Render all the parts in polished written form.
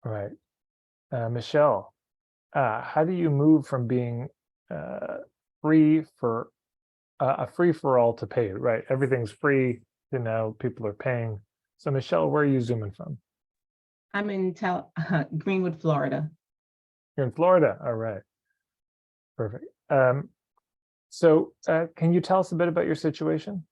All right. Michelle, how do you move from being uh, free for a free for all to paid, right? Everything's free, now people are paying. So Michelle, where are you zooming from? I'm in Greenwood, Florida. You're in Florida. All right. Perfect. So can you tell us a bit about your situation?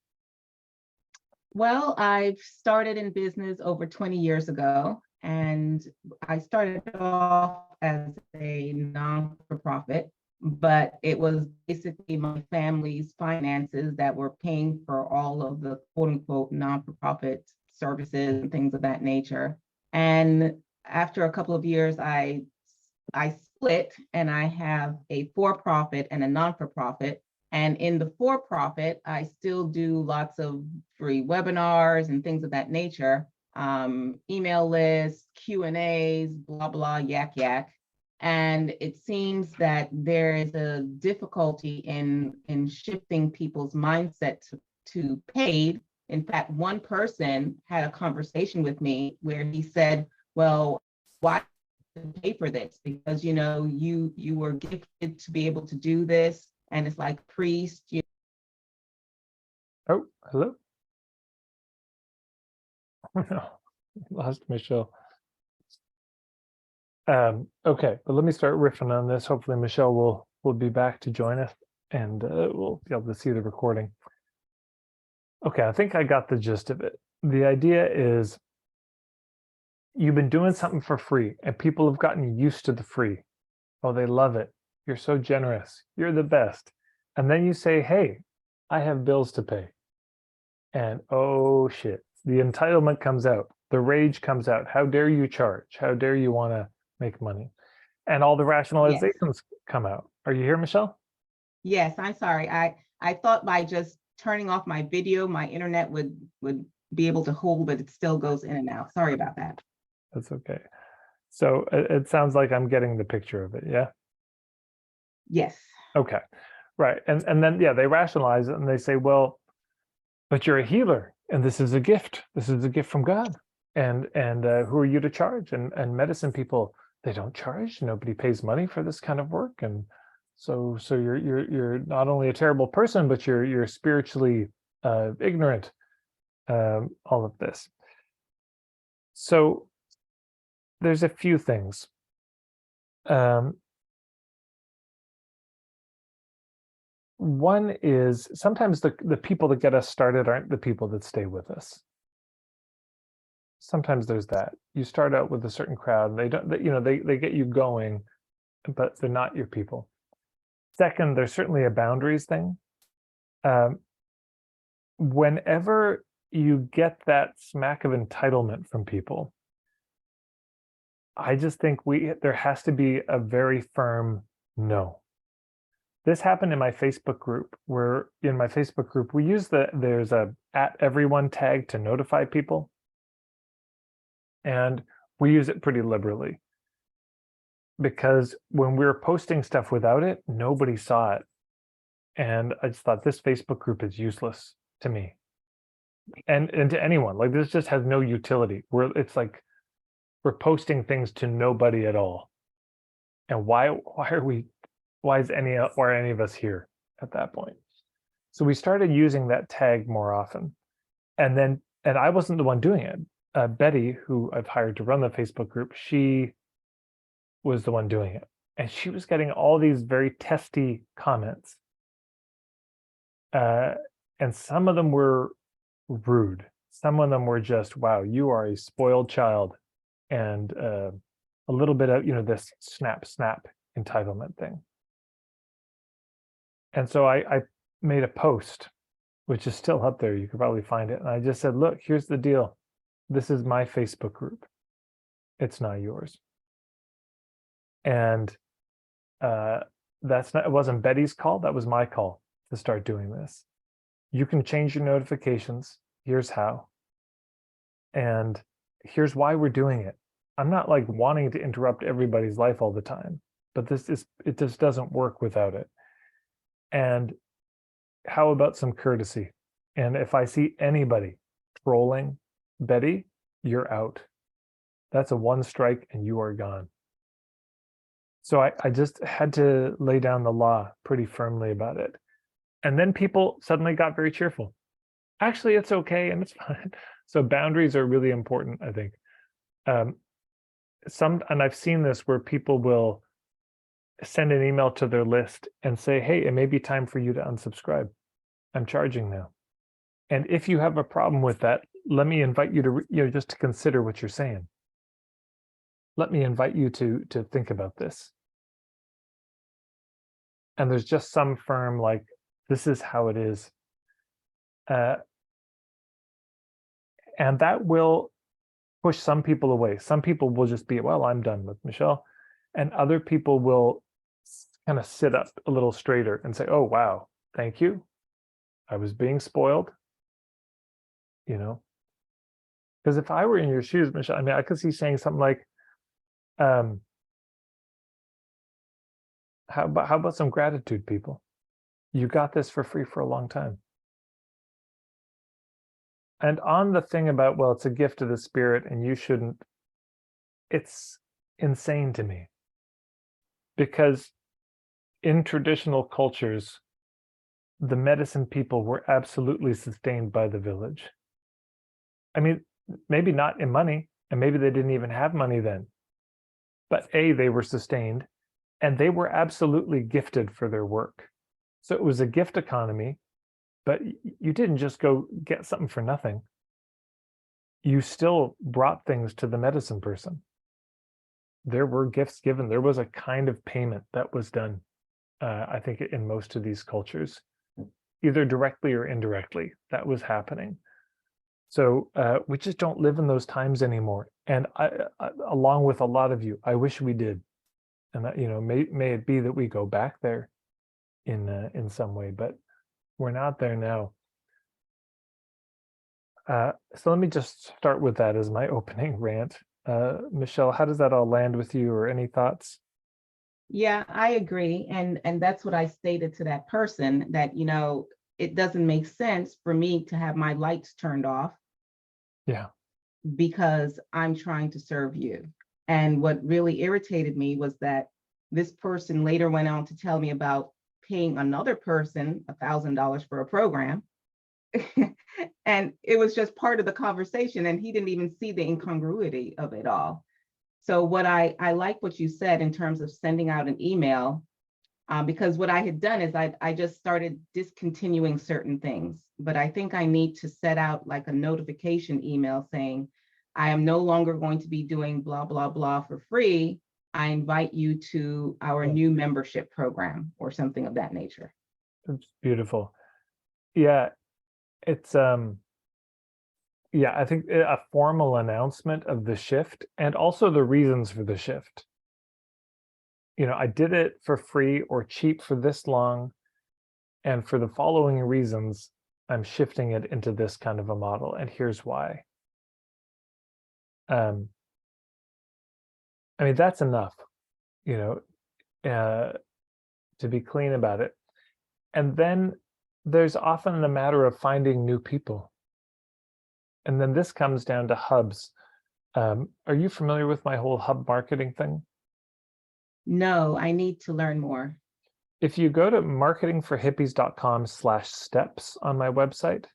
Well, I've started in business over 20 years ago, and I started off as a non-for-profit, but it was basically my family's finances that were paying for all of the quote unquote non-for-profit services and things of that nature. And after a couple of years, I split and I have a for-profit and a non-for-profit. And in the for-profit, I still do lots of free webinars and things of that nature, email lists, Q&As, blah, blah, yak, yak. And it seems that there is a difficulty in shifting people's mindset to paid. In fact, one person had a conversation with me where he said, well, why pay for this? Because you were gifted to be able to do this, and it's like priest. Oh, hello. Lost Michelle. Okay, but let me start riffing on this. Hopefully Michelle will be back to join us, and we'll be able to see the recording. Okay, I think I got the gist of it. The idea is you've been doing something for free and people have gotten used to the free. Oh, they love it. You're so generous. You're the best. And then you say, hey, I have bills to pay. And oh shit, the entitlement comes out. The rage comes out. How dare you charge? How dare you want to make money? And all the Yes, rationalizations come out. Are you here, Michelle? yes. I'm sorry. I thought by just turning off my video, my internet would be able to hold, but it still goes in and out. Sorry about that. That's okay. So it sounds like I'm getting the picture of it. Yeah. Yes. Okay. Right. And then, yeah, they rationalize it and they say, well, but you're a healer and this is a gift. This is a gift from God. And who are you to charge? And medicine people, they don't charge. Nobody pays money for this kind of work. And so you're not only a terrible person, but you're spiritually ignorant. All of this. So there's a few things. One is sometimes the people that get us started aren't the people that stay with us. Sometimes there's that. You start out with a certain crowd, and they get you going, but they're not your people. Second, there's certainly a boundaries thing. Whenever you get that smack of entitlement from people, I just think there has to be a very firm no. This happened in my Facebook group, where in my Facebook group, we use there's a @everyone tag to notify people. And we use it pretty liberally because when we were posting stuff without it, nobody saw it. And I just thought this Facebook group is useless to me and to anyone. Like this just has no utility. It's like we're posting things to nobody at all. And why is any of us here at that point? So we started using that tag more often. And I wasn't the one doing it. Betty, who I've hired to run the Facebook group, she was the one doing it. And she was getting all these very testy comments. And some of them were rude. Some of them were just, wow, you are a spoiled child. And a little bit of, this snap entitlement thing. And so I made a post, which is still up there. You could probably find it. And I just said, look, here's the deal. This is my Facebook group. It's not yours. And it wasn't Betty's call. That was my call to start doing this. You can change your notifications. Here's how. And here's why we're doing it. I'm not like wanting to interrupt everybody's life all the time, but it just doesn't work without it. And how about some courtesy? And if I see anybody trolling Betty, you're out. That's a one strike and you are gone. So I just had to lay down the law pretty firmly about it. And then people suddenly got very cheerful. Actually, it's okay and it's fine. So boundaries are really important, I think. And I've seen this where people will send an email to their list and say, hey, it may be time for you to unsubscribe. I'm charging now. And if you have a problem with that, let me invite you to, just to consider what you're saying. Let me invite you to think about this. And there's just some firm like, this is how it is. And that will push some people away. Some people will just be, well, I'm done with Michelle. And other people will kind of sit up a little straighter and say, oh, wow, thank you. I was being spoiled. Because if I were in your shoes, Michelle, I mean, I could see saying something like, how about some gratitude, people? You got this for free for a long time. And on the thing about, well, it's a gift of the spirit and you shouldn't, it's insane to me. Because in traditional cultures, the medicine people were absolutely sustained by the village. I mean, maybe not in money, and maybe they didn't even have money then. But they were sustained, and they were absolutely gifted for their work. So it was a gift economy, but you didn't just go get something for nothing. You still brought things to the medicine person. There were gifts given. There was a kind of payment that was done, I think, in most of these cultures, either directly or indirectly, that was happening. So we just don't live in those times anymore. And I, along with a lot of you, I wish we did. And that, may it be that we go back there in some way, but we're not there now. So let me just start with that as my opening rant. Michelle, how does that all land with you, or any thoughts? Yeah, I agree. And that's what I stated to that person, that, it doesn't make sense for me to have my lights turned off. Yeah. Because I'm trying to serve you. And what really irritated me was that this person later went on to tell me about paying another person $1,000 for a program. And it was just part of the conversation, and he didn't even see the incongruity of it all. So what I like what you said in terms of sending out an email, because what I had done is I just started discontinuing certain things. But I think I need to set out like a notification email saying, I am no longer going to be doing blah, blah, blah for free. I invite you to our new membership program, or something of that nature. It's beautiful. Yeah, it's yeah, I think a formal announcement of the shift and also the reasons for the shift. I did it for free or cheap for this long, and for the following reasons, I'm shifting it into this kind of a model, and here's why. I mean, that's enough, to be clean about it. And then there's often the matter of finding new people. And then this comes down to hubs. Are you familiar with my whole hub marketing thing? No, I need to learn more. If you go to marketingforhippies.com/steps on my website,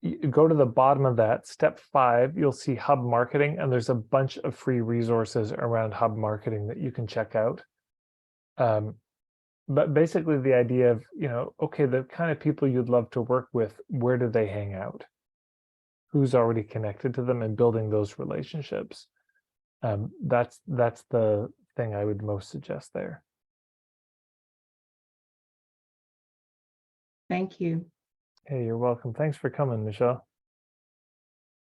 you go to the bottom of that, step 5, you'll see hub marketing, and there's a bunch of free resources around hub marketing that you can check out. But basically the idea of, okay, the kind of people you'd love to work with, where do they hang out? Who's already connected to them, and building those relationships. That's the thing I would most suggest there. Thank you. Hey, you're welcome. Thanks for coming, Michelle.